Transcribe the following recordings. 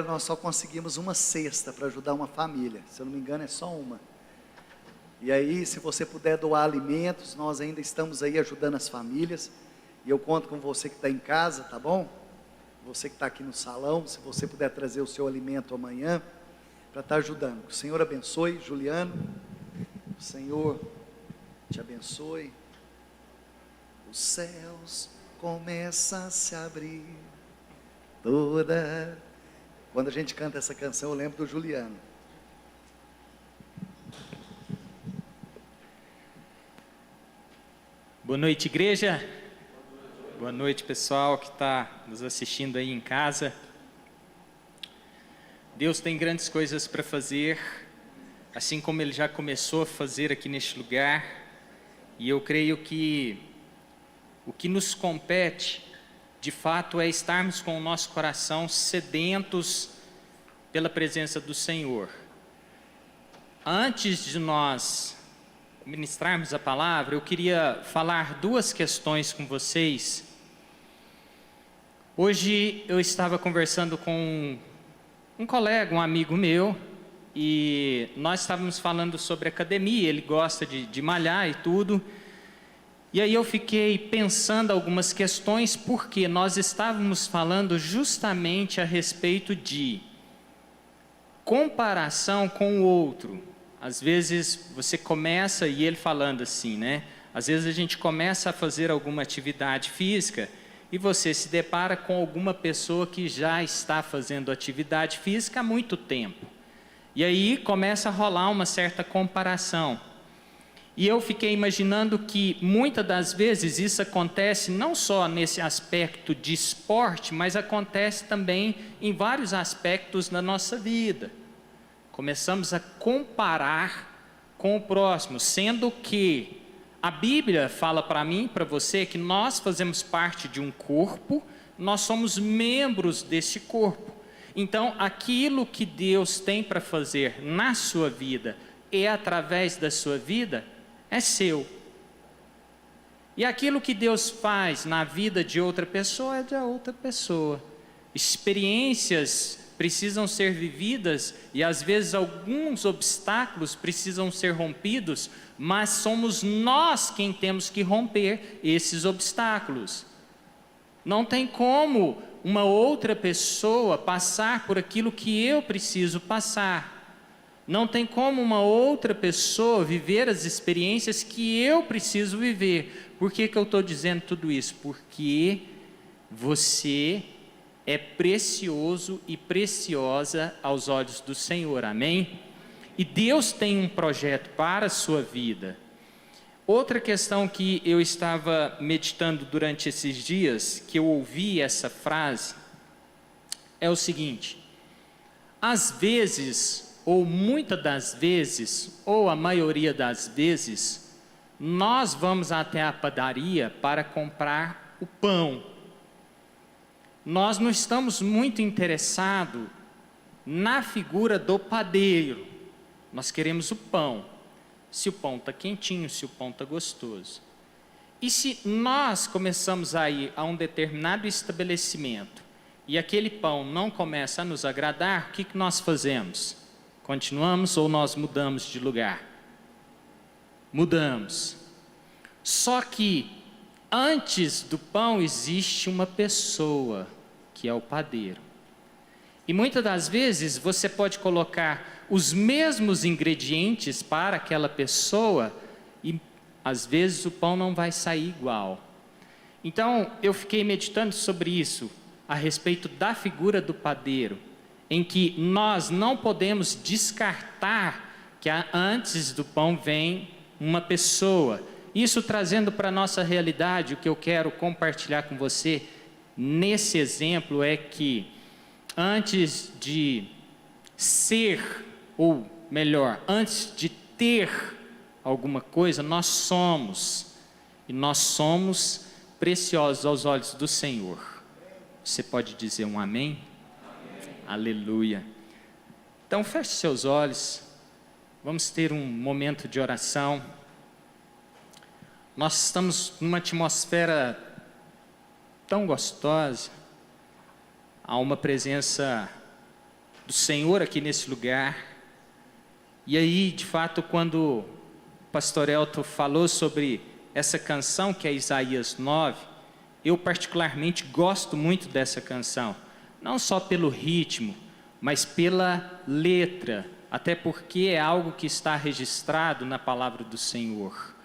nós só conseguimos uma cesta para ajudar uma família, se eu não me engano é só uma. E aí, se você puder doar alimentos, nós ainda estamos aí ajudando as famílias. E eu conto com você que está em casa, tá bom? Você que está aqui no salão, se você puder trazer o seu alimento amanhã, para estar ajudando. Que o Senhor abençoe, Juliano. O Senhor te abençoe. Os céus começam a se abrir toda. Quando a gente canta essa canção, eu lembro do Juliano. Boa noite, igreja. Boa noite, pessoal que está nos assistindo aí em casa. Deus tem grandes coisas para fazer, assim como Ele já começou a fazer aqui neste lugar. E eu creio que o que nos compete, de fato, é estarmos com o nosso coração sedentos pela presença do Senhor. Antes de nós ministrarmos a palavra, eu queria falar duas questões com vocês. Hoje eu estava conversando com um colega, um amigo meu, e nós estávamos falando sobre academia. Ele gosta de malhar e tudo. E aí eu fiquei pensando algumas questões, porque nós estávamos falando justamente a respeito de comparação com o outro. Às vezes você começa, e ele falando assim, né? Às vezes a gente começa a fazer alguma atividade física e você se depara com alguma pessoa que já está fazendo atividade física há muito tempo. E aí começa a rolar uma certa comparação. E eu fiquei imaginando que muitas das vezes isso acontece não só nesse aspecto de esporte, mas acontece também em vários aspectos da nossa vida. Começamos a comparar com o próximo, sendo que a Bíblia fala para mim e para você que nós fazemos parte de um corpo, nós somos membros desse corpo. Então, aquilo que Deus tem para fazer na sua vida e através da sua vida é seu. E aquilo que Deus faz na vida de outra pessoa é de outra pessoa. Experiências precisam ser vividas e às vezes alguns obstáculos precisam ser rompidos, mas somos nós quem temos que romper esses obstáculos. Não tem como uma outra pessoa passar por aquilo que eu preciso passar. Não tem como uma outra pessoa viver as experiências que eu preciso viver. Por que eu estou dizendo tudo isso? Porque você é precioso e preciosa aos olhos do Senhor, amém? E Deus tem um projeto para a sua vida. Outra questão que eu estava meditando durante esses dias, que eu ouvi essa frase, é o seguinte: às vezes, ou muitas das vezes, ou a maioria das vezes, nós vamos até a padaria para comprar o pão. Nós não estamos muito interessados na figura do padeiro. Nós queremos o pão. Se o pão está quentinho, se o pão está gostoso. E se nós começamos a ir a um determinado estabelecimento e aquele pão não começa a nos agradar, o que nós fazemos? Continuamos ou nós mudamos de lugar? Mudamos. Só que antes do pão existe uma pessoa, que é o padeiro. E muitas das vezes você pode colocar os mesmos ingredientes para aquela pessoa e às vezes o pão não vai sair igual. Então eu fiquei meditando sobre isso, a respeito da figura do padeiro, em que nós não podemos descartar que antes do pão vem uma pessoa. Isso trazendo para a nossa realidade, o que eu quero compartilhar com você nesse exemplo é que antes de ser, ou melhor, antes de ter alguma coisa, nós somos. E nós somos preciosos aos olhos do Senhor. Você pode dizer um amém? Amém. Aleluia. Então feche seus olhos. Vamos ter um momento de oração. Nós estamos numa atmosfera tão gostosa. Há uma presença do Senhor aqui nesse lugar. E aí, de fato, quando o pastor Elton falou sobre essa canção que é Isaías 9, eu particularmente gosto muito dessa canção, não só pelo ritmo, mas pela letra, até porque é algo que está registrado na palavra do Senhor.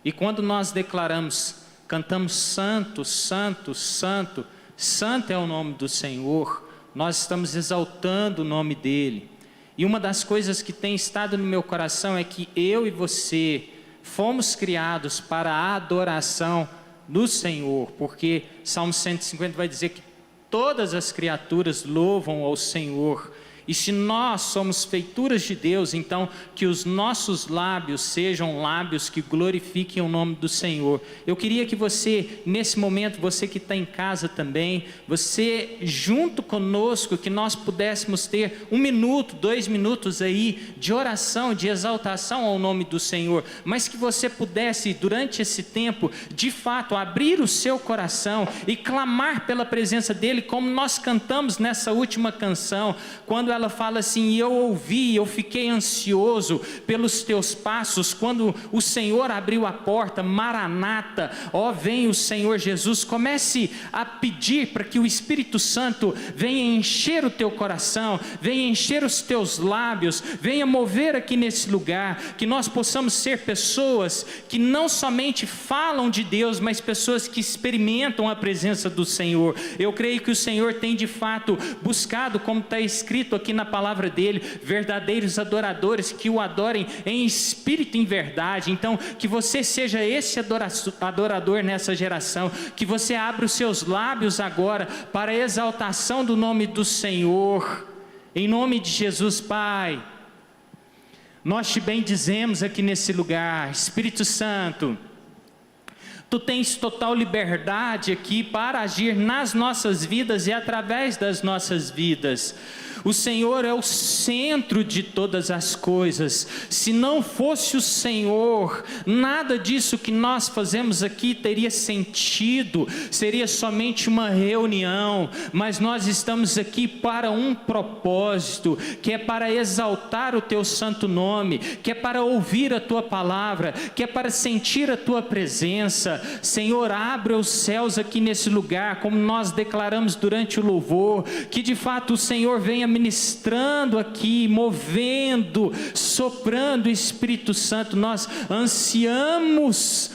E quando nós declaramos, cantamos santo, santo, santo, santo é o nome do Senhor, nós estamos exaltando o nome dEle. E uma das coisas que tem estado no meu coração é que eu e você fomos criados para a adoração do Senhor, porque Salmo 150 vai dizer que todas as criaturas louvam ao Senhor. E se nós somos feituras de Deus, então que os nossos lábios sejam lábios que glorifiquem o nome do Senhor. Eu queria que você, nesse momento, você que está em casa também, você junto conosco, que nós pudéssemos ter 1 minuto, 2 minutos aí de oração, de exaltação ao nome do Senhor, mas que você pudesse, durante esse tempo, de fato, abrir o seu coração e clamar pela presença dEle, como nós cantamos nessa última canção, quando ela fala assim: e eu ouvi, eu fiquei ansioso pelos teus passos, quando o Senhor abriu a porta, Maranata, ó vem o Senhor Jesus. Comece a pedir para que o Espírito Santo venha encher o teu coração, venha encher os teus lábios, venha mover aqui nesse lugar, que nós possamos ser pessoas que não somente falam de Deus, mas pessoas que experimentam a presença do Senhor. Eu creio que o Senhor tem de fato buscado, como está escrito aqui na palavra dele, verdadeiros adoradores que o adorem em espírito e em verdade. Então, que você seja esse adorador nessa geração, que você abra os seus lábios agora para a exaltação do nome do Senhor, em nome de Jesus. Pai, nós te bendizemos aqui nesse lugar. Espírito Santo, Tu tens total liberdade aqui para agir nas nossas vidas e através das nossas vidas. O Senhor é o centro de todas as coisas. Se não fosse o Senhor, nada disso que nós fazemos aqui teria sentido, seria somente uma reunião, mas nós estamos aqui para um propósito, que é para exaltar o Teu santo nome, que é para ouvir a Tua palavra, que é para sentir a Tua presença. Senhor, abre os céus aqui nesse lugar, como nós declaramos durante o louvor, que de fato o Senhor venha ministrando aqui, movendo, soprando. Espírito Santo, nós ansiamos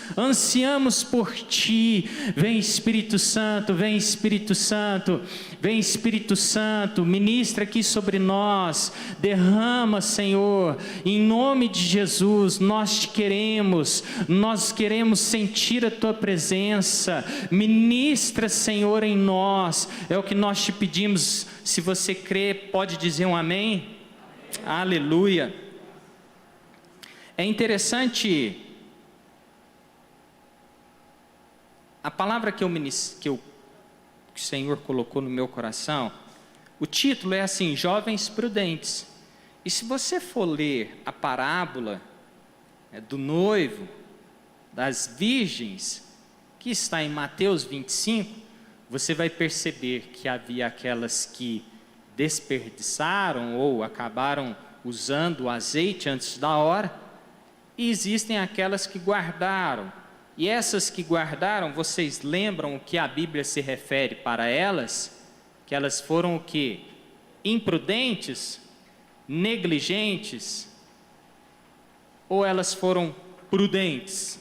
por Ti. Vem Espírito Santo, vem Espírito Santo, vem Espírito Santo, ministra aqui sobre nós, derrama, Senhor, em nome de Jesus. Nós te queremos, nós queremos sentir a Tua presença. Ministra, Senhor, em nós, é o que nós te pedimos. Se você crê, pode dizer um amém? Amém. Aleluia. É interessante, a palavra que o Senhor colocou no meu coração, o título é assim: Jovens Prudentes. E se você for ler a parábola do noivo, das virgens, que está em Mateus 25, você vai perceber que havia aquelas que desperdiçaram ou acabaram usando o azeite antes da hora, e existem aquelas que guardaram. E essas que guardaram, vocês lembram o que a Bíblia se refere para elas? Que elas foram o quê? Imprudentes? Negligentes? Ou elas foram prudentes?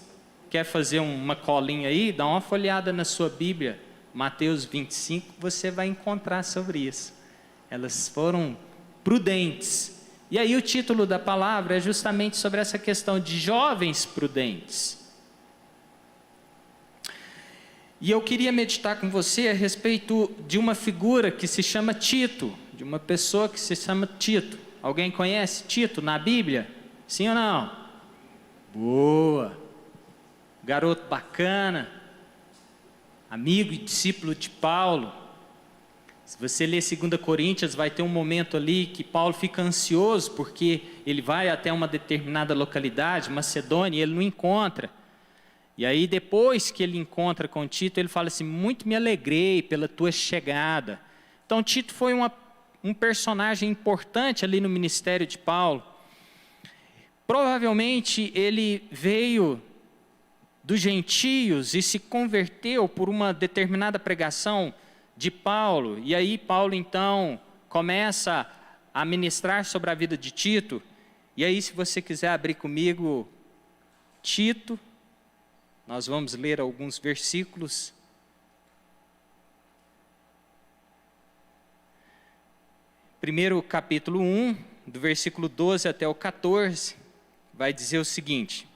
Quer fazer uma colinha aí? Dá uma folheada na sua Bíblia, Mateus 25, você vai encontrar sobre isso. Elas foram prudentes. E aí o título da palavra é justamente sobre essa questão de jovens prudentes. E eu queria meditar com você a respeito de uma figura que se chama Tito, de uma pessoa que se chama Tito. Alguém conhece Tito na Bíblia? Sim ou não? Boa! Garoto bacana, amigo e discípulo de Paulo. Se você ler 2 Coríntios, vai ter um momento ali que Paulo fica ansioso, porque ele vai até uma determinada localidade, Macedônia, e ele não encontra. E aí depois que ele encontra com Tito, ele fala assim: muito me alegrei pela tua chegada. Então Tito foi um personagem importante ali no ministério de Paulo. Provavelmente ele veio dos gentios e se converteu por uma determinada pregação de Paulo. E aí Paulo então começa a ministrar sobre a vida de Tito. E aí, se você quiser abrir comigo Tito, nós vamos ler alguns versículos. Primeiro capítulo 1, do versículo 12 até o 14, vai dizer o seguinte.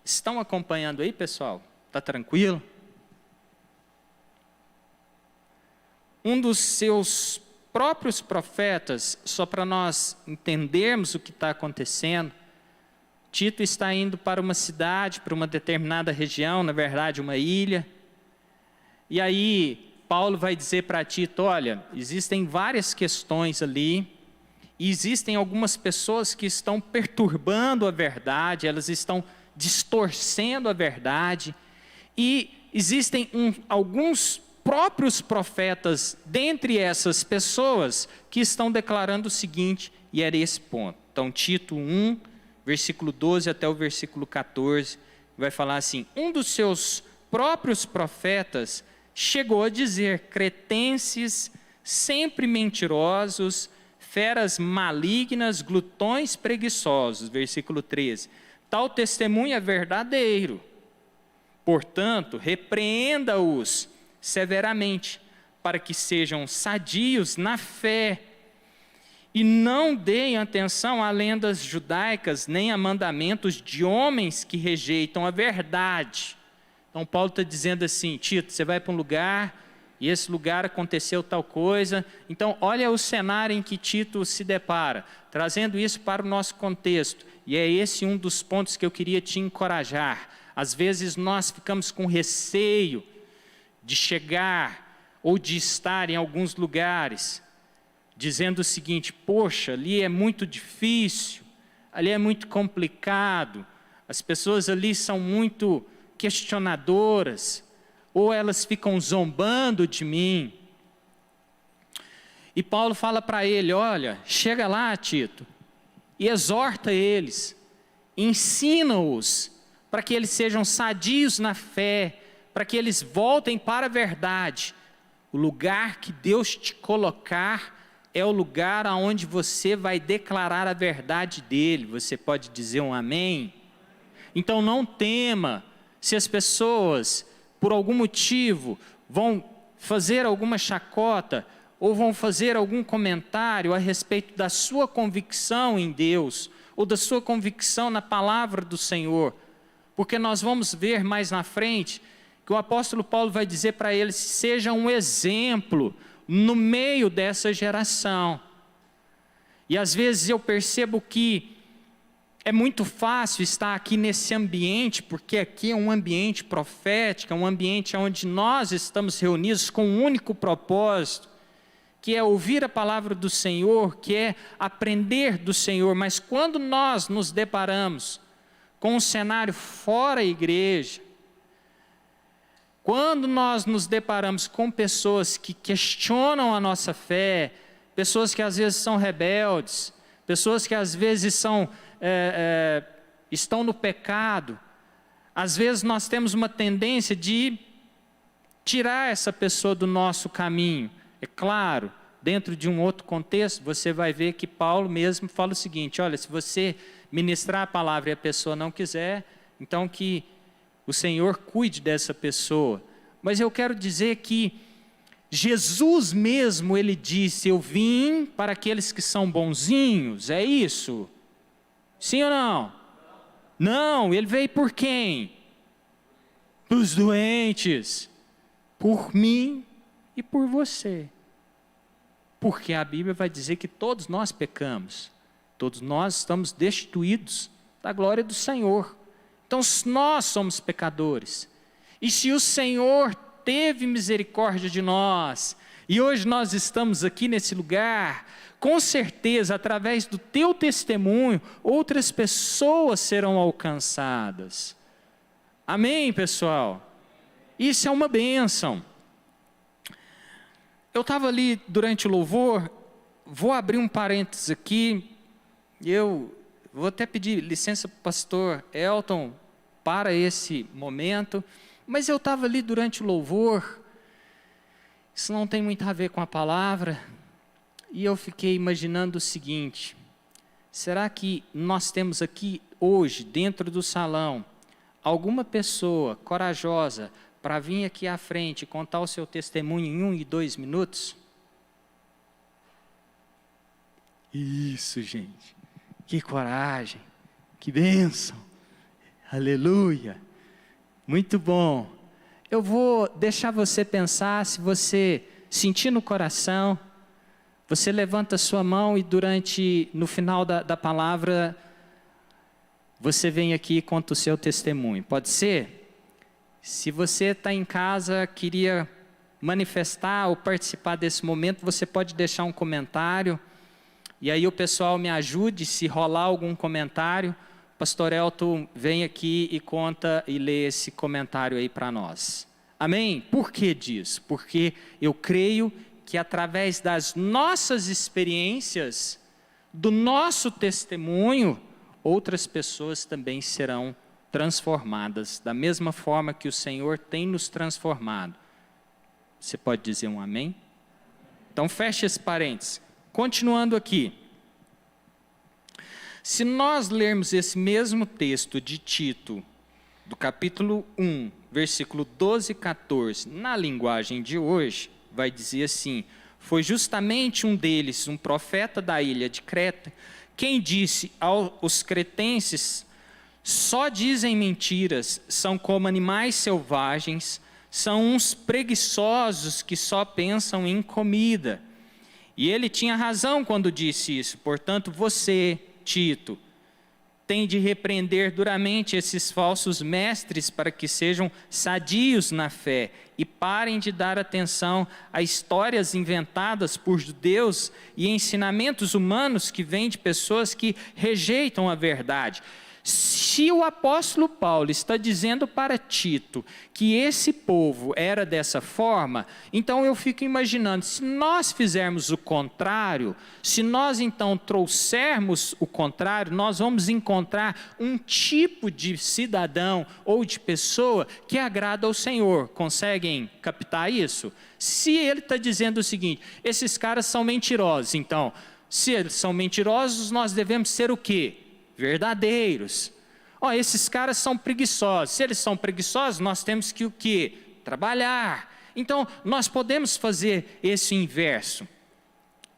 Estão acompanhando aí, pessoal? Está tranquilo? Um dos seus próprios profetas, só para nós entendermos o que está acontecendo, Tito está indo para uma cidade, para uma determinada região, na verdade uma ilha, e aí Paulo vai dizer para Tito, olha, existem várias questões ali, e existem algumas pessoas que estão perturbando a verdade, elas estão distorcendo a verdade, e existem alguns próprios profetas, dentre essas pessoas, que estão declarando o seguinte, e era esse ponto. Então, Tito 1, versículo 12 até o versículo 14, vai falar assim, um dos seus próprios profetas chegou a dizer, cretenses, sempre mentirosos, feras malignas, glutões preguiçosos, versículo 13, tal testemunho é verdadeiro, portanto, repreenda-os severamente, para que sejam sadios na fé, e não deem atenção a lendas judaicas, nem a mandamentos de homens que rejeitam a verdade. Então Paulo está dizendo assim, Tito, você vai para um lugar, e esse lugar aconteceu tal coisa, então olha o cenário em que Tito se depara, trazendo isso para o nosso contexto, e é esse um dos pontos que eu queria te encorajar. Às vezes nós ficamos com receio, de chegar ou de estar em alguns lugares, dizendo o seguinte, poxa, ali é muito difícil, ali é muito complicado, as pessoas ali são muito questionadoras, ou elas ficam zombando de mim. E Paulo fala para ele, olha, chega lá, Tito, e exorta eles, ensina-os, para que eles sejam sadios na fé, para que eles voltem para a verdade. O lugar que Deus te colocar é o lugar aonde você vai declarar a verdade dele. Você pode dizer um amém? Então não tema se as pessoas, por algum motivo, vão fazer alguma chacota ou vão fazer algum comentário a respeito da sua convicção em Deus ou da sua convicção na palavra do Senhor. Porque nós vamos ver mais na frente que o apóstolo Paulo vai dizer para eles, seja um exemplo no meio dessa geração. E às vezes eu percebo que é muito fácil estar aqui nesse ambiente, porque aqui é um ambiente profético, é um ambiente onde nós estamos reunidos com um único propósito, que é ouvir a palavra do Senhor, que é aprender do Senhor. Mas quando nós nos deparamos com um cenário fora da igreja, quando nós nos deparamos com pessoas que questionam a nossa fé, pessoas que às vezes são rebeldes, pessoas que às vezes estão no pecado, às vezes nós temos uma tendência de tirar essa pessoa do nosso caminho. É claro, dentro de um outro contexto, você vai ver que Paulo mesmo fala o seguinte, olha, se você ministrar a palavra e a pessoa não quiser, então que o Senhor cuide dessa pessoa. Mas eu quero dizer que Jesus mesmo, ele disse, eu vim para aqueles que são bonzinhos, é isso? Sim ou não? Não, ele veio por quem? Os doentes, por mim e por você. Porque a Bíblia vai dizer que todos nós pecamos, todos nós estamos destituídos da glória do Senhor. Então nós somos pecadores, e se o Senhor teve misericórdia de nós, e hoje nós estamos aqui nesse lugar, com certeza através do teu testemunho, outras pessoas serão alcançadas. Amém, pessoal? Isso é uma bênção. Eu estava ali durante o louvor, vou abrir um parênteses aqui. Eu vou até pedir licença para o pastor Elton para esse momento, mas eu estava ali durante o louvor, isso não tem muito a ver com a palavra, e eu fiquei imaginando o seguinte: será que nós temos aqui hoje, dentro do salão, alguma pessoa corajosa para vir aqui à frente e contar o seu testemunho em 1 e 2 minutos? Isso, gente. Que coragem, que bênção, aleluia, muito bom. Eu vou deixar você pensar, se você sentir no coração, você levanta a sua mão e no final da palavra, você vem aqui e conta o seu testemunho, pode ser? Se você está em casa, queria manifestar ou participar desse momento, você pode deixar um comentário. E aí o pessoal me ajude, se rolar algum comentário, pastor Elton vem aqui e conta e lê esse comentário aí para nós. Amém? Por que disso? Porque eu creio que através das nossas experiências, do nosso testemunho, outras pessoas também serão transformadas, da mesma forma que o Senhor tem nos transformado. Você pode dizer um amém? Então feche esse parênteses. Continuando aqui, se nós lermos esse mesmo texto de Tito, do capítulo 1, versículo 12 e 14, na linguagem de hoje, vai dizer assim: foi justamente um deles, um profeta da ilha de Creta, quem disse aos cretenses: só dizem mentiras, são como animais selvagens, são uns preguiçosos que só pensam em comida. E ele tinha razão quando disse isso. Portanto, você, Tito, tem de repreender duramente esses falsos mestres para que sejam sadios na fé e parem de dar atenção a histórias inventadas por judeus e ensinamentos humanos que vêm de pessoas que rejeitam a verdade. Se o apóstolo Paulo está dizendo para Tito que esse povo era dessa forma, então eu fico imaginando, se nós fizermos o contrário, se nós então trouxermos o contrário, nós vamos encontrar um tipo de cidadão ou de pessoa que agrada ao Senhor. Conseguem captar isso? Se ele está dizendo o seguinte: esses caras são mentirosos, então, se eles são mentirosos, nós devemos ser o quê? Verdadeiros. Esses caras são preguiçosos. Se eles são preguiçosos, nós temos que o quê? Trabalhar. Então, nós podemos fazer esse inverso.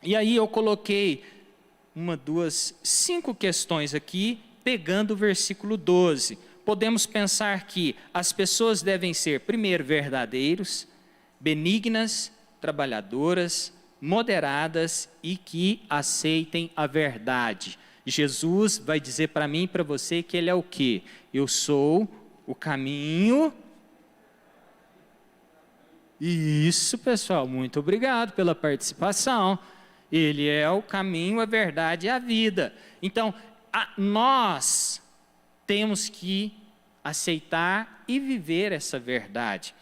E aí eu coloquei 5 questões aqui, pegando o versículo 12. Podemos pensar que as pessoas devem ser, primeiro, verdadeiros, benignas, trabalhadoras, moderadas e que aceitem a verdade. Jesus vai dizer para mim e para você que Ele é o quê? Eu sou o caminho. Isso, pessoal, muito obrigado pela participação. Ele é o caminho, a verdade e a vida. Então, nós temos que aceitar e viver essa verdade.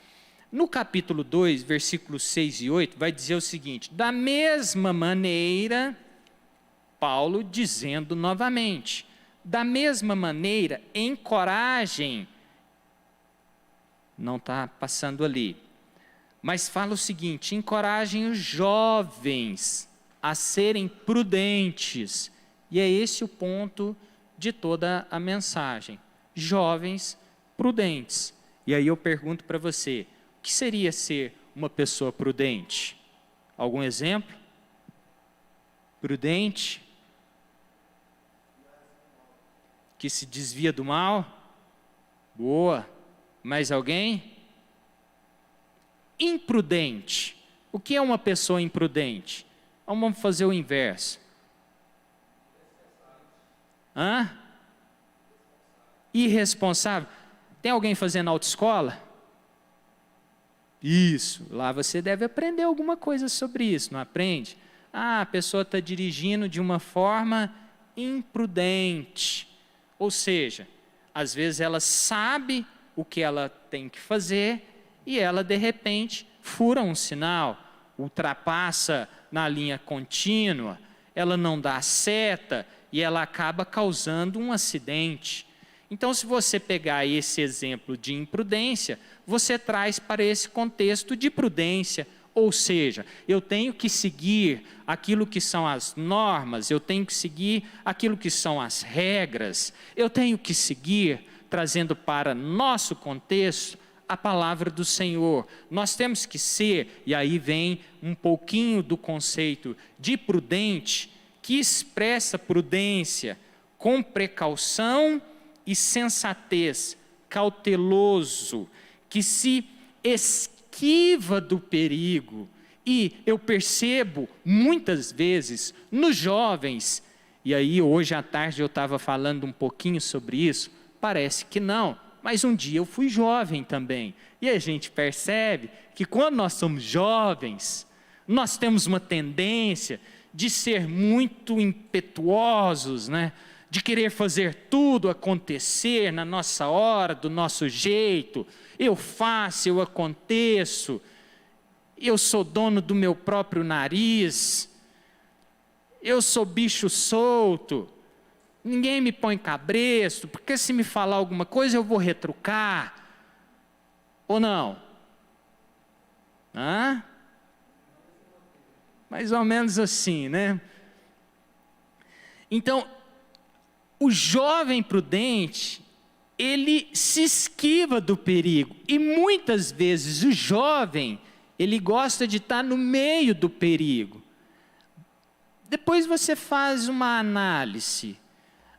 No capítulo 2, versículos 6 e 8, vai dizer o seguinte: da mesma maneira... Paulo dizendo novamente, da mesma maneira, encorajem, não está passando ali, mas fala o seguinte: encorajem os jovens a serem prudentes, e é esse o ponto de toda a mensagem, jovens prudentes. E aí eu pergunto para você, o que seria ser uma pessoa prudente? Algum exemplo? Prudente, que se desvia do mal? Boa. Mais alguém? Imprudente. O que é uma pessoa imprudente? Vamos fazer o inverso. Irresponsável. Tem alguém fazendo autoescola? Isso. Lá você deve aprender alguma coisa sobre isso, não aprende? A pessoa está dirigindo de uma forma imprudente. Ou seja, às vezes ela sabe o que ela tem que fazer e ela, de repente, fura um sinal, ultrapassa na linha contínua, ela não dá seta e ela acaba causando um acidente. Então, se você pegar esse exemplo de imprudência, você traz para esse contexto de prudência, ou seja, eu tenho que seguir aquilo que são as normas, eu tenho que seguir aquilo que são as regras, eu tenho que seguir, trazendo para nosso contexto, a palavra do Senhor. Nós temos que ser, e aí vem um pouquinho do conceito de prudente, que expressa prudência com precaução e sensatez, cauteloso, que se esquiva do perigo. E eu percebo muitas vezes nos jovens, e aí hoje à tarde eu estava falando um pouquinho sobre isso, parece que não, mas um dia eu fui jovem também, e a gente percebe que quando nós somos jovens, nós temos uma tendência de ser muito impetuosos, né? De querer fazer tudo acontecer na nossa hora, do nosso jeito, eu faço, eu aconteço, eu sou dono do meu próprio nariz, eu sou bicho solto, ninguém me põe cabresto, porque se me falar alguma coisa eu vou retrucar, ou não? Hã? Mais ou menos assim, né? Então, o jovem prudente, ele se esquiva do perigo, e muitas vezes o jovem, ele gosta de estar no meio do perigo. Depois você faz uma análise,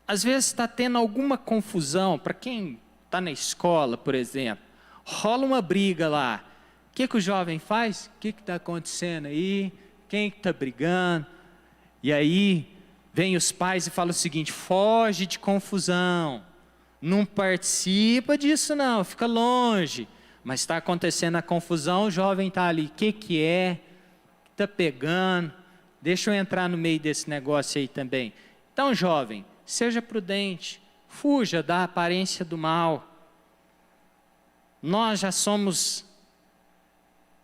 às vezes está tendo alguma confusão, para quem está na escola, por exemplo, rola uma briga lá, o que o jovem faz? O que está acontecendo aí? Quem está brigando? E aí, vem os pais e falam o seguinte, foge de confusão, não participa disso não, fica longe, mas está acontecendo a confusão, o jovem está ali, o que é? Está pegando? Deixa eu entrar no meio desse negócio aí também. Então, jovem, seja prudente, fuja da aparência do mal. Nós já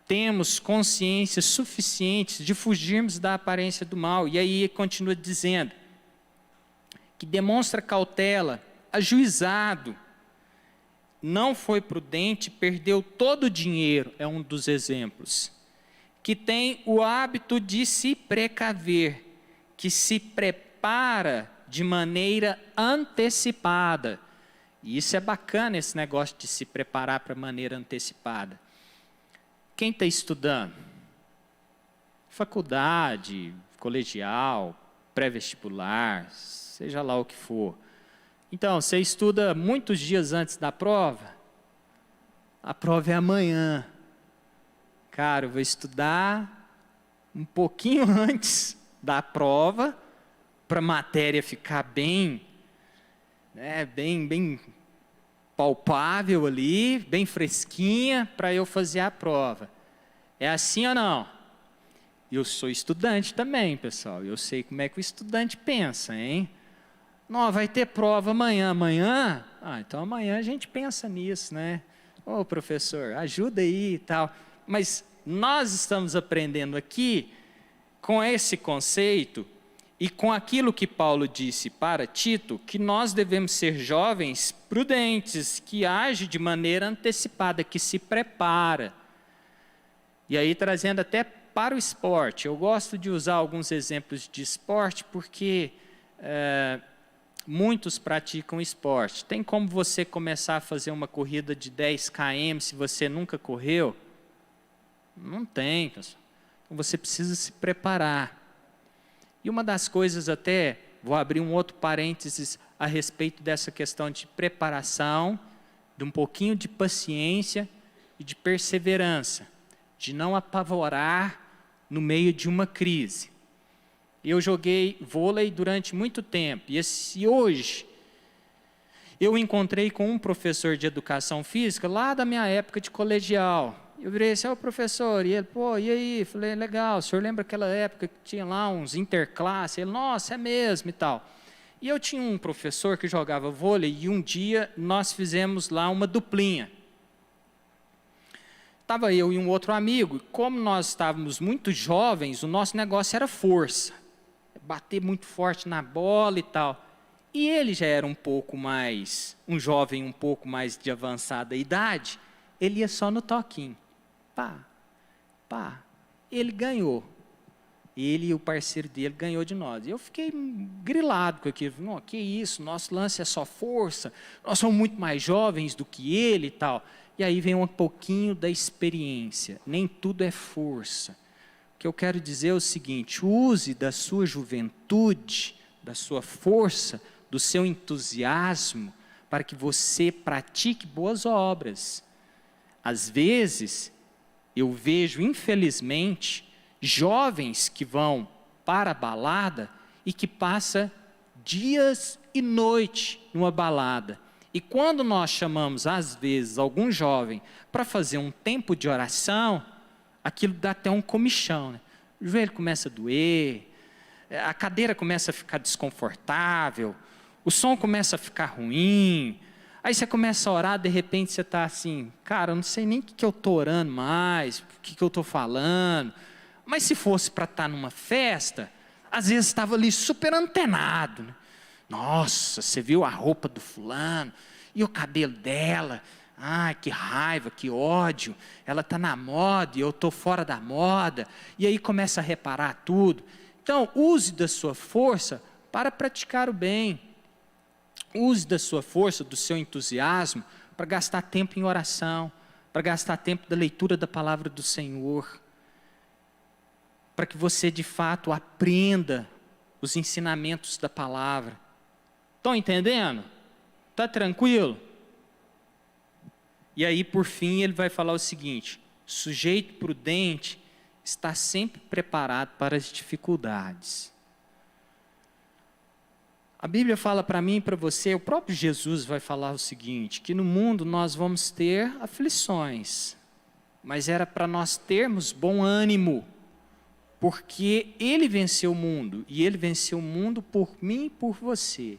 temos consciência suficiente de fugirmos da aparência do mal. E aí continua dizendo, que demonstra cautela, ajuizado, não foi prudente, perdeu todo o dinheiro, é um dos exemplos. Que tem o hábito de se precaver, que se prepara de maneira antecipada. E isso é bacana, esse negócio de se preparar para maneira antecipada. Quem está estudando? Faculdade, colegial, pré-vestibular, seja lá o que for. Então, você estuda muitos dias antes da prova? A prova é amanhã. Cara, eu vou estudar um pouquinho antes da prova, para a matéria ficar bem palpável ali, bem fresquinha, para eu fazer a prova. É assim ou não? Eu sou estudante também, pessoal. Eu sei como é que o estudante pensa, hein? Não, vai ter prova amanhã. Amanhã? Então amanhã a gente pensa nisso, né? Ô, professor, ajuda aí e tal. Mas nós estamos aprendendo aqui, com esse conceito, e com aquilo que Paulo disse para Tito, que nós devemos ser jovens prudentes, que agem de maneira antecipada, que se prepara. E aí trazendo até para o esporte, eu gosto de usar alguns exemplos de esporte, porque muitos praticam esporte. Tem como você começar a fazer uma corrida de 10 km se você nunca correu? Não tem, pessoal. Então você precisa se preparar. E uma das coisas até, vou abrir um outro parênteses a respeito dessa questão de preparação, de um pouquinho de paciência e de perseverança, de não apavorar no meio de uma crise. Eu joguei vôlei durante muito tempo, e hoje eu encontrei com um professor de educação física lá da minha época de colegial. Eu virei assim, professor, e ele, e aí? Falei, legal, o senhor lembra aquela época que tinha lá uns interclasses? Ele, nossa, é mesmo e tal. E eu tinha um professor que jogava vôlei, e um dia nós fizemos lá uma duplinha. estava eu e um outro amigo, como nós estávamos muito jovens, o nosso negócio era força, bater muito forte na bola e tal. E ele já era um jovem um pouco mais de avançada idade, ele ia só no toquinho, pá, pá, ele ganhou. Ele e o parceiro dele ganhou de nós. Eu fiquei grilado com aquilo. Não, que isso, nosso lance é só força, nós somos muito mais jovens do que ele e tal. E aí vem um pouquinho da experiência. Nem tudo é força. O que eu quero dizer é o seguinte: use da sua juventude, da sua força, do seu entusiasmo, para que você pratique boas obras. Às vezes, eu vejo, infelizmente, jovens que vão para a balada e que passam dias e noite numa balada. E quando nós chamamos, às vezes, algum jovem para fazer um tempo de oração, aquilo dá até um comichão, né? O joelho começa a doer, a cadeira começa a ficar desconfortável, o som começa a ficar ruim. Aí você começa a orar, de repente você está assim, cara, eu não sei nem o que eu estou orando mais, o que eu estou falando. Mas se fosse para estar numa festa, às vezes estava ali super antenado, né? Nossa, você viu a roupa do fulano, e o cabelo dela, ai, que raiva, que ódio, ela está na moda e eu estou fora da moda, e aí começa a reparar tudo. Então, use da sua força para praticar o bem, use da sua força, do seu entusiasmo, para gastar tempo em oração, para gastar tempo da leitura da palavra do Senhor, para que você de fato aprenda os ensinamentos da palavra. Estão entendendo? Está tranquilo? E aí, por fim, ele vai falar o seguinte: sujeito prudente está sempre preparado para as dificuldades. A Bíblia fala para mim e para você, o próprio Jesus vai falar o seguinte, que no mundo nós vamos ter aflições, mas era para nós termos bom ânimo, porque Ele venceu o mundo, e Ele venceu o mundo por mim e por você.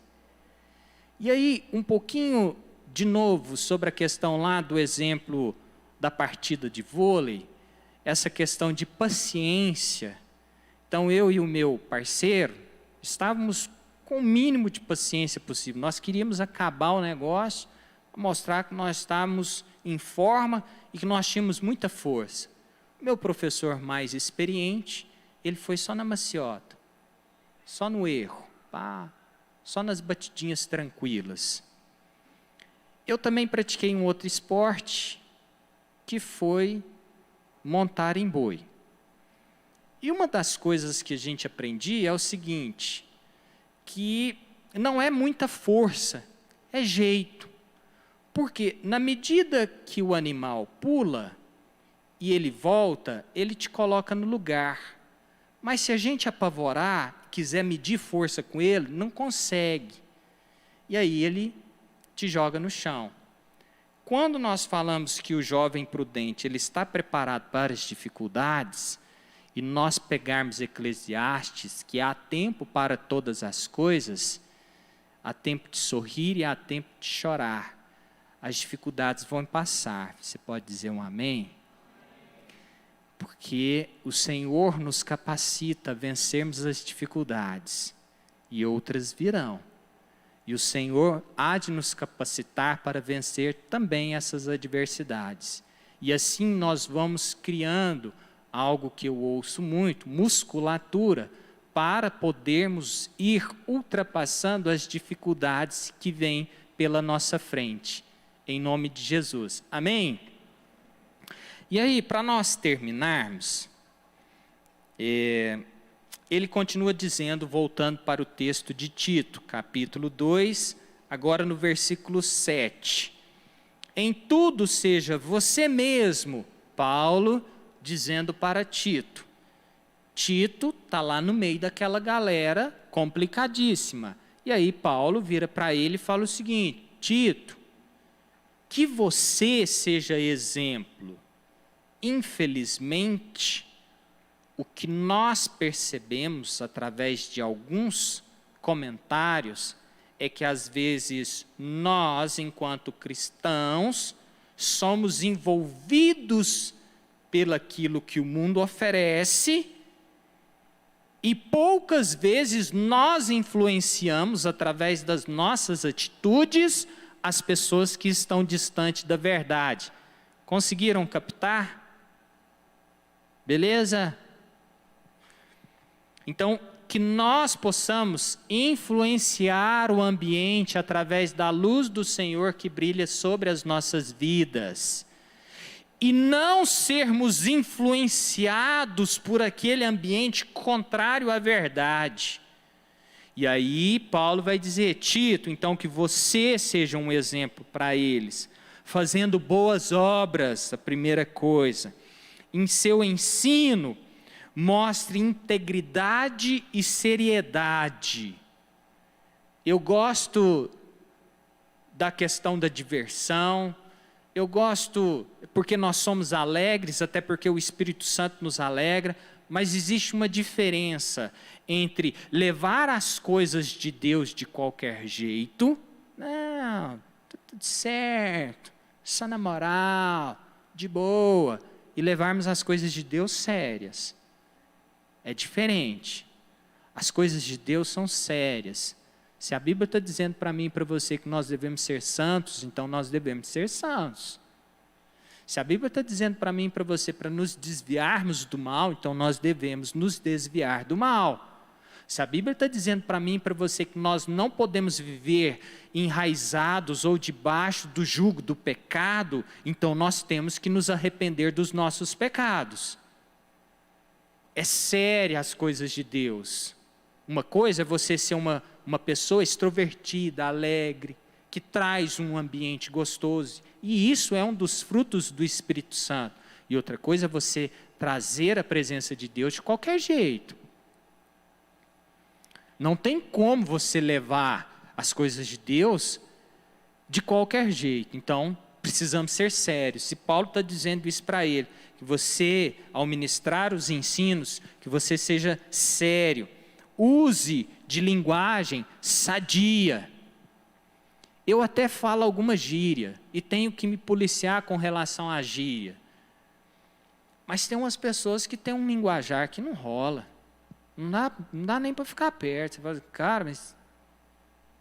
E aí, um pouquinho, de novo, sobre a questão lá do exemplo da partida de vôlei, essa questão de paciência. Então, eu e o meu parceiro, estávamos com o mínimo de paciência possível. Nós queríamos acabar o negócio, mostrar que nós estávamos em forma e que nós tínhamos muita força. O meu professor mais experiente, ele foi só na maciota, só no erro, pá, só nas batidinhas tranquilas. Eu também pratiquei um outro esporte, que foi montar em boi. E uma das coisas que a gente aprendia é o seguinte, que não é muita força, é jeito. Porque na medida que o animal pula e ele volta, ele te coloca no lugar. Mas se a gente apavorar, quiser medir força com ele, não consegue. E aí ele te joga no chão. Quando nós falamos que o jovem prudente ele está preparado para as dificuldades, e nós pegarmos Eclesiastes, que há tempo para todas as coisas, há tempo de sorrir e há tempo de chorar. As dificuldades vão passar. Você pode dizer um amém? Porque o Senhor nos capacita a vencermos as dificuldades, e outras virão. E o Senhor há de nos capacitar para vencer também essas adversidades. E assim nós vamos criando algo que eu ouço muito, musculatura, para podermos ir ultrapassando as dificuldades que vêm pela nossa frente, em nome de Jesus. Amém? E aí, para nós terminarmos, ele continua dizendo, voltando para o texto de Tito, capítulo 2, agora no versículo 7. Em tudo seja você mesmo, Paulo, dizendo para Tito. Tito está lá no meio daquela galera complicadíssima. E aí Paulo vira para ele e fala o seguinte: Tito, que você seja exemplo. Infelizmente, o que nós percebemos através de alguns comentários é que às vezes nós, enquanto cristãos, somos envolvidos pelaquilo que o mundo oferece, e poucas vezes nós influenciamos, através das nossas atitudes, as pessoas que estão distantes da verdade. Conseguiram captar? Beleza? Então, que nós possamos influenciar o ambiente através da luz do Senhor que brilha sobre as nossas vidas. E não sermos influenciados por aquele ambiente contrário à verdade. E aí Paulo vai dizer: Tito, então que você seja um exemplo para eles, fazendo boas obras, a primeira coisa. Em seu ensino, mostre integridade e seriedade. Eu gosto da questão da diversão, eu gosto porque nós somos alegres, até porque o Espírito Santo nos alegra, mas existe uma diferença entre levar as coisas de Deus de qualquer jeito, não, tudo certo, só na moral, de boa, e levarmos as coisas de Deus sérias. É diferente. As coisas de Deus são sérias. Se a Bíblia está dizendo para mim e para você que nós devemos ser santos, então nós devemos ser santos. Se a Bíblia está dizendo para mim e para você para nos desviarmos do mal, então nós devemos nos desviar do mal. Se a Bíblia está dizendo para mim e para você que nós não podemos viver enraizados ou debaixo do jugo do pecado, então nós temos que nos arrepender dos nossos pecados. É séria as coisas de Deus. Uma coisa é você ser uma pessoa extrovertida, alegre, que traz um ambiente gostoso. E isso é um dos frutos do Espírito Santo. E outra coisa é você trazer a presença de Deus de qualquer jeito. Não tem como você levar as coisas de Deus de qualquer jeito. Então, precisamos ser sérios. Se Paulo está dizendo isso para ele, que você, ao ministrar os ensinos, que você seja sério. Use de linguagem sadia. Eu até falo alguma gíria e tenho que me policiar com relação à gíria. Mas tem umas pessoas que têm um linguajar que não rola. Não dá nem para ficar perto. Você fala, cara, mas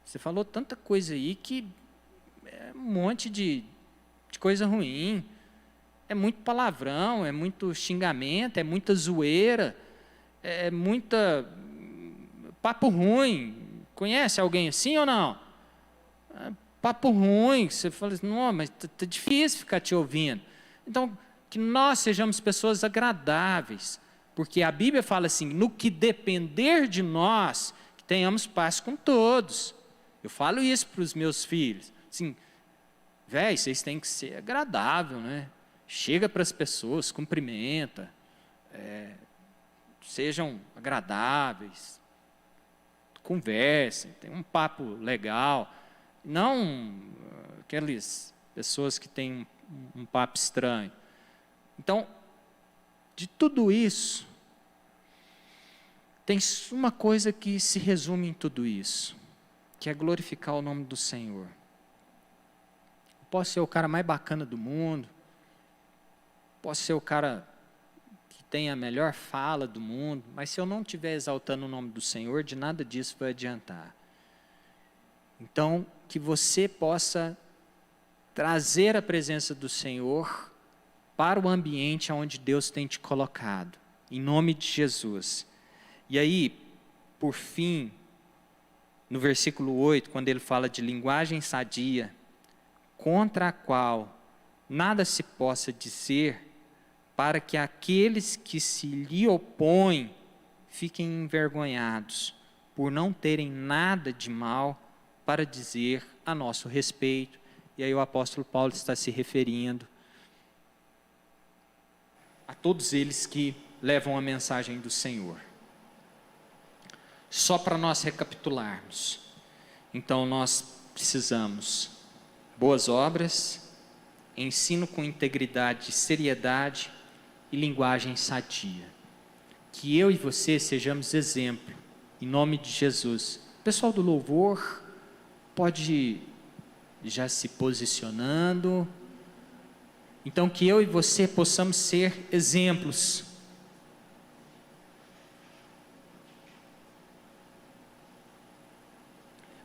você falou tanta coisa aí que é um monte de coisa ruim. É muito palavrão, é muito xingamento, é muita zoeira, é muita papo ruim. Conhece alguém assim ou não? Papo ruim, você fala assim, não, mas tá difícil ficar te ouvindo. Então, que nós sejamos pessoas agradáveis, porque a Bíblia fala assim, no que depender de nós, que tenhamos paz com todos. Eu falo isso para os meus filhos, assim, velho, vocês têm que ser agradável, né? Chega para as pessoas, cumprimenta, sejam agradáveis, conversem, tenham um papo legal, não aquelas pessoas que têm um papo estranho. Então, de tudo isso, tem uma coisa que se resume em tudo isso, que é glorificar o nome do Senhor. Eu posso ser o cara mais bacana do mundo, posso ser o cara que tem a melhor fala do mundo, mas se eu não estiver exaltando o nome do Senhor, de nada disso vai adiantar. Então, que você possa trazer a presença do Senhor para o ambiente onde Deus tem te colocado, em nome de Jesus. E aí, por fim, no versículo 8, quando ele fala de linguagem sadia, contra a qual nada se possa dizer, para que aqueles que se lhe opõem fiquem envergonhados, por não terem nada de mal para dizer a nosso respeito. E aí o apóstolo Paulo está se referindo a todos eles que levam a mensagem do Senhor. Só para nós recapitularmos. Então nós precisamos boas obras, ensino com integridade, seriedade e linguagem sadia. Que eu e você sejamos exemplo, em nome de Jesus. O pessoal do louvor pode já se posicionando. Então, que eu e você possamos ser exemplos.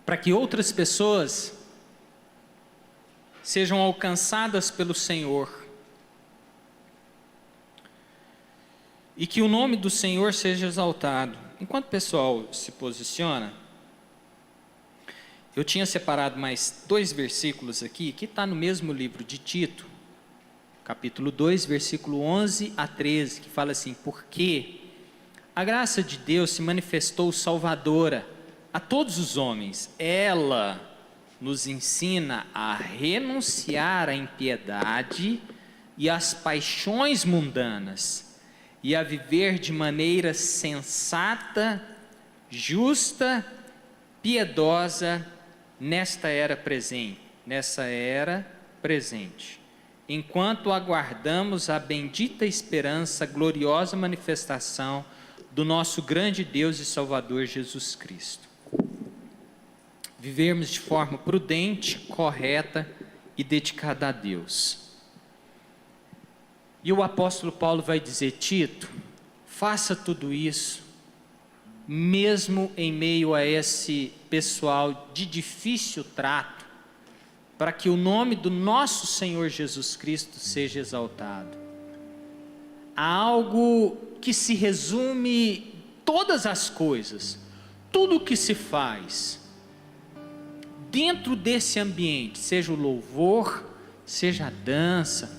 Para que outras pessoas sejam alcançadas pelo Senhor. E que o nome do Senhor seja exaltado. Enquanto o pessoal se posiciona, eu tinha separado mais 2 versículos aqui, que está no mesmo livro de Tito, capítulo 2, versículo 11 a 13, que fala assim: porque a graça de Deus se manifestou salvadora a todos os homens. Ela nos ensina a renunciar à impiedade e às paixões mundanas, e a viver de maneira sensata, justa, piedosa nessa era presente, enquanto aguardamos a bendita esperança, a gloriosa manifestação do nosso grande Deus e Salvador Jesus Cristo. Vivermos de forma prudente, correta e dedicada a Deus. E o apóstolo Paulo vai dizer: Tito, faça tudo isso, mesmo em meio a esse pessoal de difícil trato, para que o nome do nosso Senhor Jesus Cristo seja exaltado. Há algo que se resume todas as coisas, tudo o que se faz dentro desse ambiente, seja o louvor, seja a dança,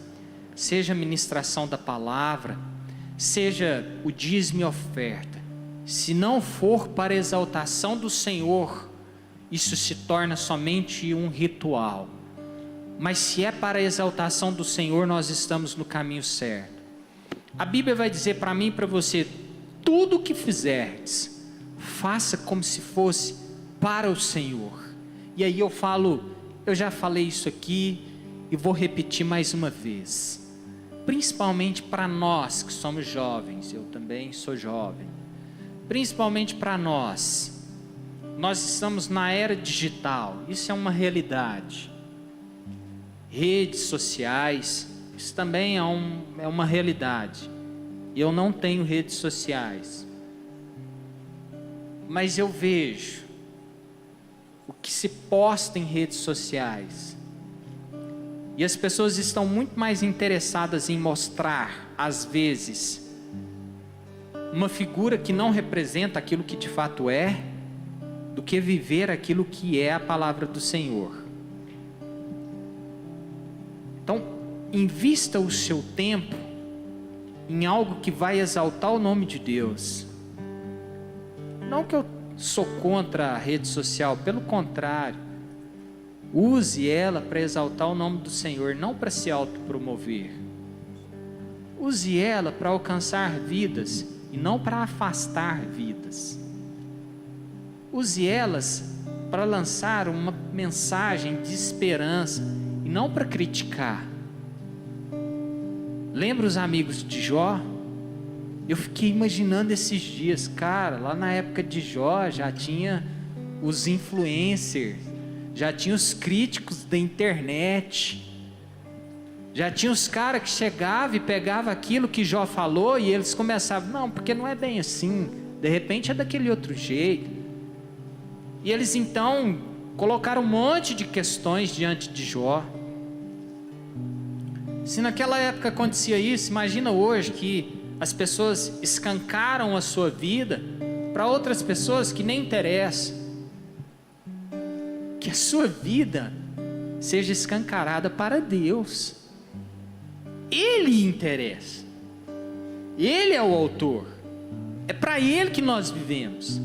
seja a ministração da palavra, seja o dízimo e oferta, se não for para a exaltação do Senhor, isso se torna somente um ritual. Mas se é para a exaltação do Senhor, nós estamos no caminho certo. A Bíblia vai dizer para mim e para você: tudo o que fizerdes, faça como se fosse para o Senhor. E aí eu já falei isso aqui e vou repetir mais uma vez, principalmente para nós que somos jovens, eu também sou jovem, principalmente para nós estamos na era digital, isso é uma realidade. Redes sociais, isso também é uma realidade. Eu não tenho redes sociais, mas eu vejo o que se posta em redes sociais, e as pessoas estão muito mais interessadas em mostrar, às vezes, uma figura que não representa aquilo que de fato é, do que viver aquilo que é a palavra do Senhor. Então, invista o seu tempo em algo que vai exaltar o nome de Deus. Não que eu sou contra a rede social, pelo contrário, use ela para exaltar o nome do Senhor, não para se autopromover. Use ela para alcançar vidas e não para afastar vidas. Use elas para lançar uma mensagem de esperança e não para criticar. Lembra os amigos de Jó? Eu fiquei imaginando esses dias, cara, lá na época de Jó já tinha os influencers, já tinha os críticos da internet, já tinha os caras que chegavam e pegavam aquilo que Jó falou e eles começavam: não, porque não é bem assim, de repente é daquele outro jeito. E eles então colocaram um monte de questões diante de Jó. Se naquela época acontecia isso, imagina hoje que as pessoas escancaram a sua vida para outras pessoas que nem interessam. Que a sua vida seja escancarada para Deus. Ele interessa. Ele é o autor. É para Ele que nós vivemos.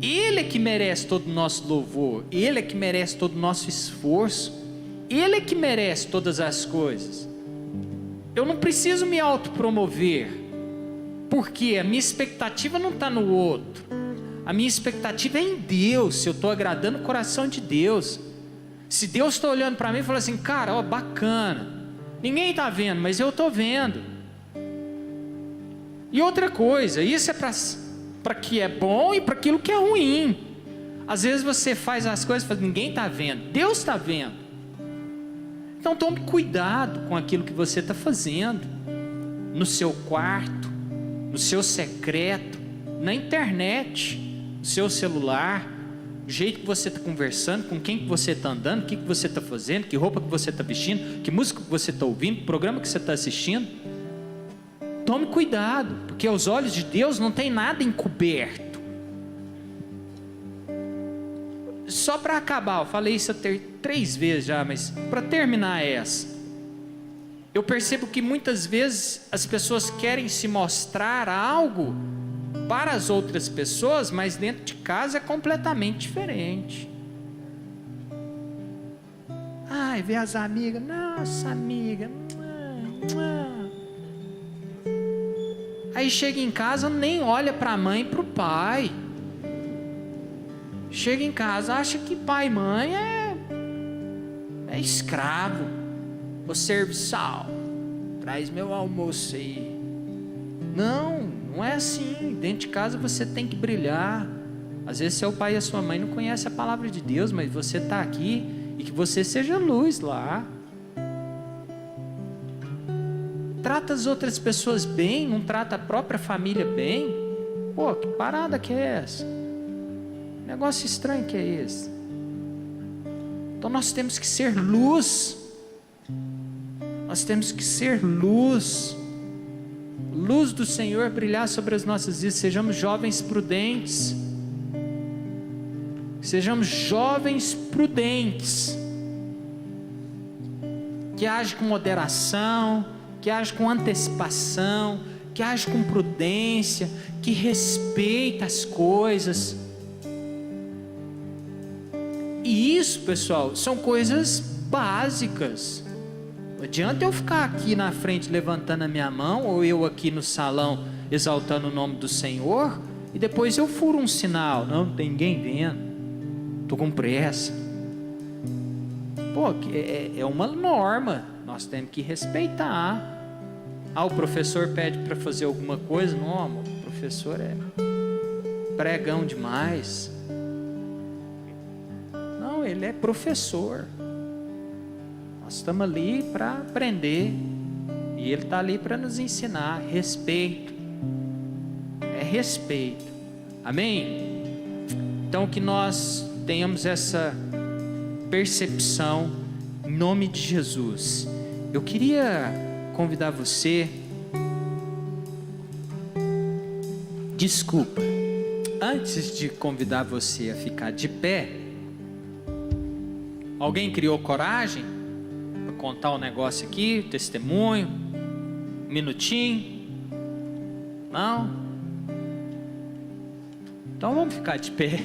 Ele é que merece todo o nosso louvor. Ele é que merece todo o nosso esforço. Ele é que merece todas as coisas. Eu não preciso me autopromover, porque a minha expectativa não está no outro. A minha expectativa é em Deus, se eu estou agradando o coração de Deus. Se Deus está olhando para mim e falando assim: cara, ó, bacana, ninguém está vendo, mas eu estou vendo. E outra coisa, isso é para que é bom e para aquilo que é ruim. Às vezes você faz as coisas e fala: ninguém está vendo, Deus está vendo. Então tome cuidado com aquilo que você está fazendo, no seu quarto, no seu secreto, na internet, no seu celular, o jeito que você está conversando, com quem que você está andando, o que você está fazendo, que roupa que você está vestindo, que música que você está ouvindo, que programa que você está assistindo. Tome cuidado, porque aos olhos de Deus não tem nada encoberto. Só para acabar, eu falei isso 3 vezes já, mas para terminar essa, eu percebo que muitas vezes as pessoas querem se mostrar algo para as outras pessoas, mas dentro de casa é completamente diferente. Ai, vê as amigas, nossa amiga, aí chega em casa, nem olha para a mãe e para o pai. Chega em casa, acha que pai e mãe é escravo, ou serviçal. Traz meu almoço aí. Não é assim. Dentro de casa você tem que brilhar. Às vezes seu pai e a sua mãe não conhecem a palavra de Deus, mas você está aqui, e que você seja luz lá. Trata as outras pessoas bem, não trata a própria família bem. Pô, que parada que é essa? Negócio estranho que é esse. Então nós temos que ser luz. Nós temos que ser luz. Luz do Senhor brilhar sobre as nossas vidas. Sejamos jovens prudentes. Sejamos jovens prudentes. Que age com moderação, que age com antecipação, que age com prudência, que respeita as coisas. E isso, pessoal, são coisas básicas. Não adianta eu ficar aqui na frente levantando a minha mão, ou eu aqui no salão exaltando o nome do Senhor, e depois eu furo um sinal. Não tem ninguém vendo, estou com pressa. Pô, é uma norma, nós temos que respeitar. O professor pede para fazer alguma coisa. Não, amor, o professor é pregão demais. Ele é professor. Nós estamos ali para aprender, e ele está ali para nos ensinar. Respeito, é respeito. Amém? Então que nós tenhamos essa percepção em nome de Jesus. Eu queria convidar você. Desculpa, antes de convidar você a ficar de pé, alguém criou coragem para contar um negócio aqui, testemunho, um minutinho? Não? Então vamos ficar de pé.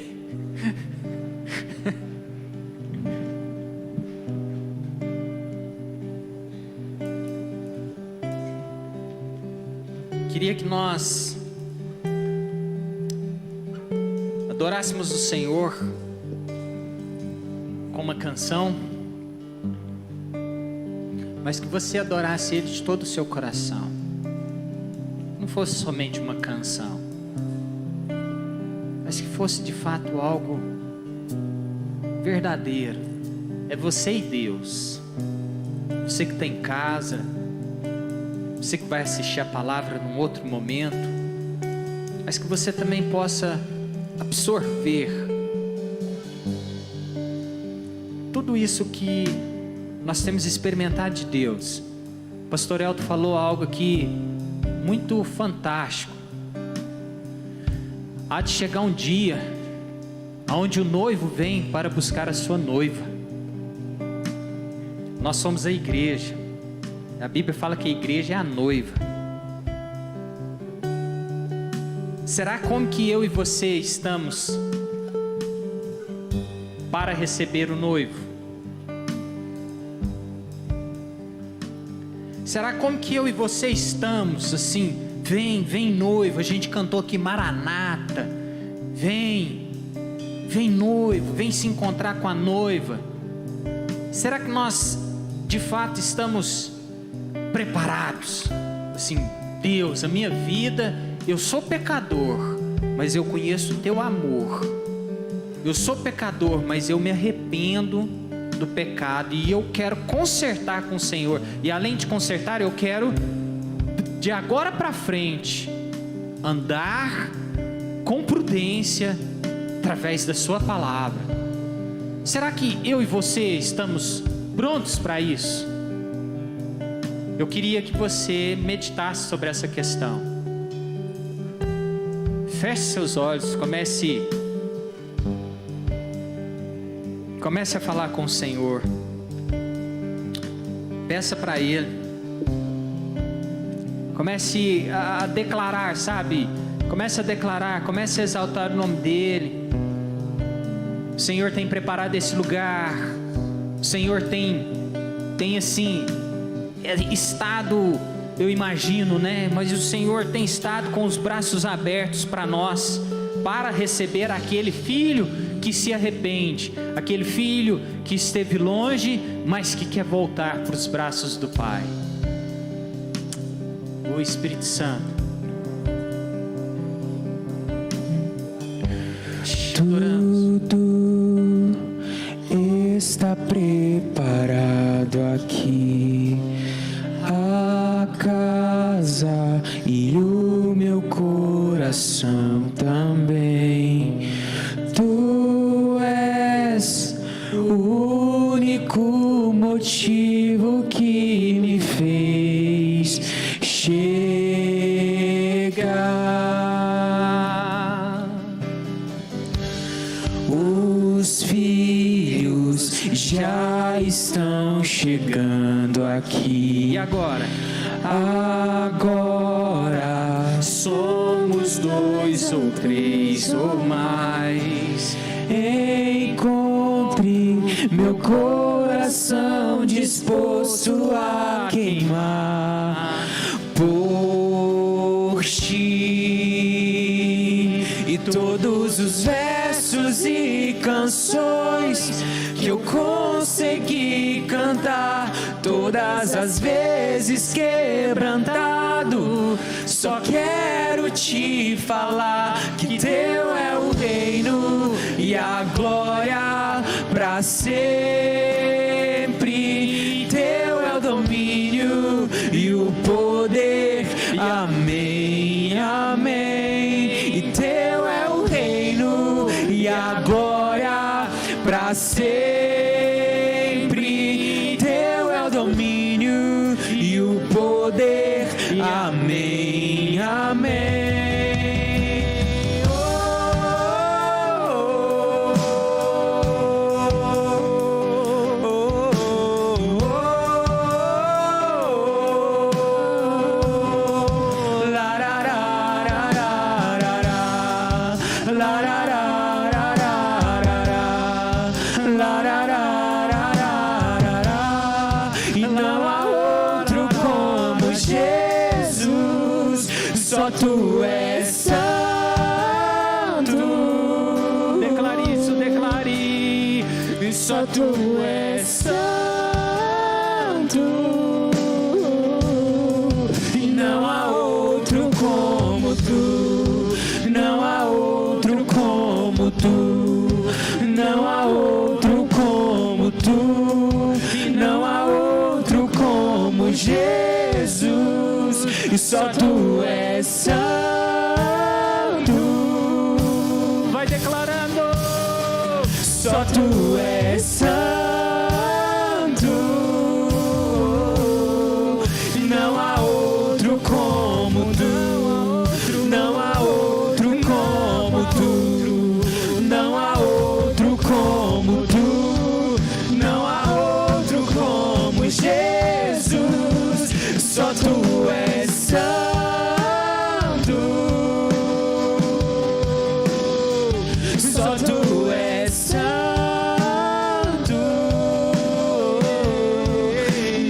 Queria que nós adorássemos o Senhor com uma canção, mas que você adorasse Ele de todo o seu coração. Não fosse somente uma canção, mas que fosse de fato algo verdadeiro. É você e Deus. Você que está em casa, você que vai assistir a palavra num outro momento, mas que você também possa absorver tudo isso que nós temos experimentado de Deus. O pastor Elton falou algo aqui muito fantástico. Há de chegar um dia onde o noivo vem para buscar a sua noiva. Nós somos a igreja. A Bíblia fala que a igreja é a noiva. Será como que eu e você estamos para receber o noivo? Será como que eu e você estamos assim? Vem noivo. A gente cantou aqui Maranata. Vem noivo, vem se encontrar com a noiva. Será que nós de fato estamos preparados? Assim, Deus, a minha vida, eu sou pecador, mas eu conheço o teu amor. Eu sou pecador, mas eu me arrependo do pecado e eu quero consertar com o Senhor. E além de consertar, eu quero, de agora para frente, andar com prudência através da sua palavra. Será que eu e você estamos prontos para isso? Eu queria que você meditasse sobre essa questão. Feche seus olhos, comece a falar com o Senhor. Peça para Ele. Comece a declarar, sabe? Comece a declarar, comece a exaltar o nome dEle. O Senhor tem preparado esse lugar. O Senhor tem assim, estado, eu imagino, né? Mas o Senhor tem estado com os braços abertos para nós, para receber aquele filho que se arrepende, aquele filho que esteve longe, mas que quer voltar para os braços do Pai. O Espírito Santo. Tudo está preparado aqui, a casa e o meu coração também. Tu és o único motivo que me fez chegar. Os filhos já estão chegando aqui. E agora? Agora somos 2 ou 3 ou mais. Encontre meu coração disposto a queimar por ti. E todos os versos e canções que eu consegui cantar, todas as vezes quebrantado, só quero te falar que teu é o reino e a glória para sempre. Teu é o domínio e o poder. Amém, amém. E teu é o reino e a glória para sempre. Teu é o domínio e o poder. Amém, amém. E não há outro como Jesus, só tu és santo. Declare isso, declare. E só tu és santo. E não há outro como tu. Não há outro como tu. Não há outro como tu. E não há outro como Jesus. E só tu és santo. Vai declarando. Só tu és santo. E não há outro como tu. Não há outro como tu. Não há outro como tu. Não há outro como Jesus. Só tu és santo. Só tu és santo.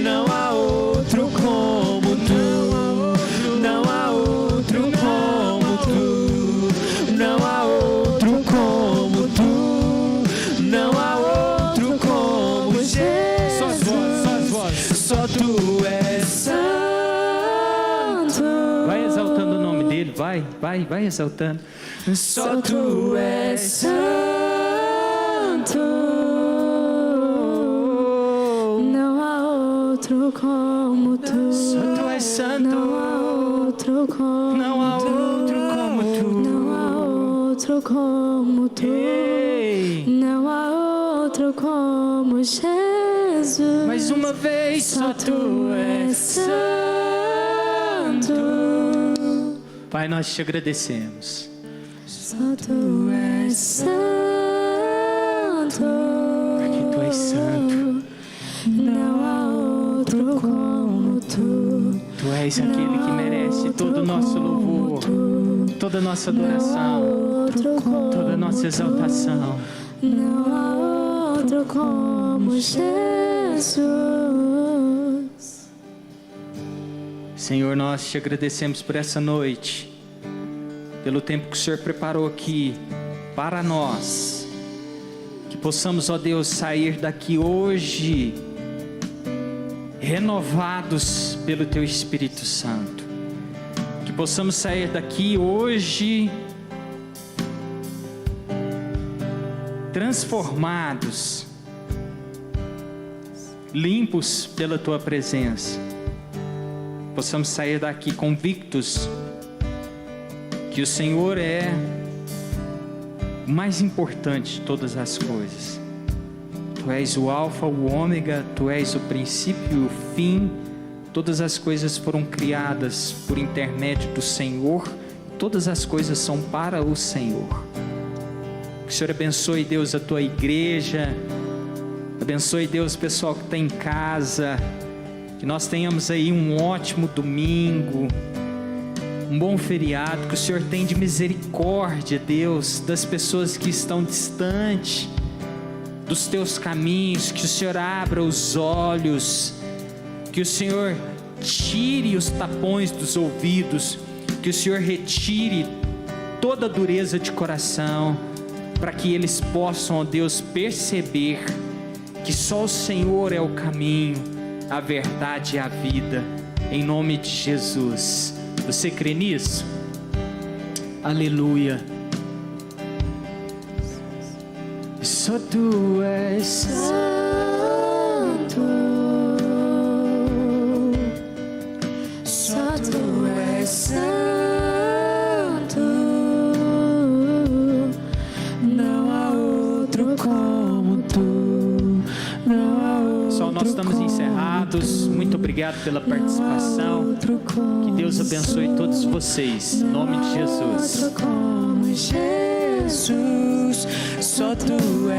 Não há outro como tu. Não há outro como tu. Não há outro como tu. Não há outro como Jesus. Só as vozes. Só tu és santo. Vai exaltando o nome dele, vai exaltando. Só tu és santo. como tu. Só tu és santo. Não há outro como Não há tu. outro como tu. Não há outro como tu. Ei. Não há outro como Jesus. Mais uma vez, só tu és santo. Pai, nós te agradecemos. Só tu és santo. Porque tu és santo. Não há outro como tu. Tu és aquele que merece todo o nosso louvor, toda a nossa adoração, toda a nossa exaltação. Não há outro como Jesus. Senhor, nós te agradecemos por essa noite, pelo tempo que o Senhor preparou aqui para nós, que possamos, ó Deus, sair daqui hoje renovados pelo Teu Espírito Santo, que possamos sair daqui hoje transformados, limpos pela Tua presença, possamos sair daqui convictos que o Senhor é o mais importante de todas as coisas. Tu és o alfa, o ômega, Tu és o princípio e o fim. Todas as coisas foram criadas por intermédio do Senhor. Todas as coisas são para o Senhor. Que o Senhor abençoe, Deus, a Tua igreja. Abençoe, Deus, o pessoal que está em casa. Que nós tenhamos aí um ótimo domingo, um bom feriado. Que o Senhor tenha de misericórdia, Deus, das pessoas que estão distantes dos Teus caminhos. Que o Senhor abra os olhos, que o Senhor tire os tapões dos ouvidos, que o Senhor retire toda a dureza de coração, para que eles possam, ó Deus, perceber que só o Senhor é o caminho, a verdade e a vida, em nome de Jesus. Você crê nisso? Aleluia. Só Tu és Santo. Só tu és santo. Não há outro como tu. Não há outro. Pessoal, nós estamos encerrados. Muito obrigado pela participação. Que Deus abençoe todos vocês. Em nome de Jesus. Outro como Jesus. Só tu és.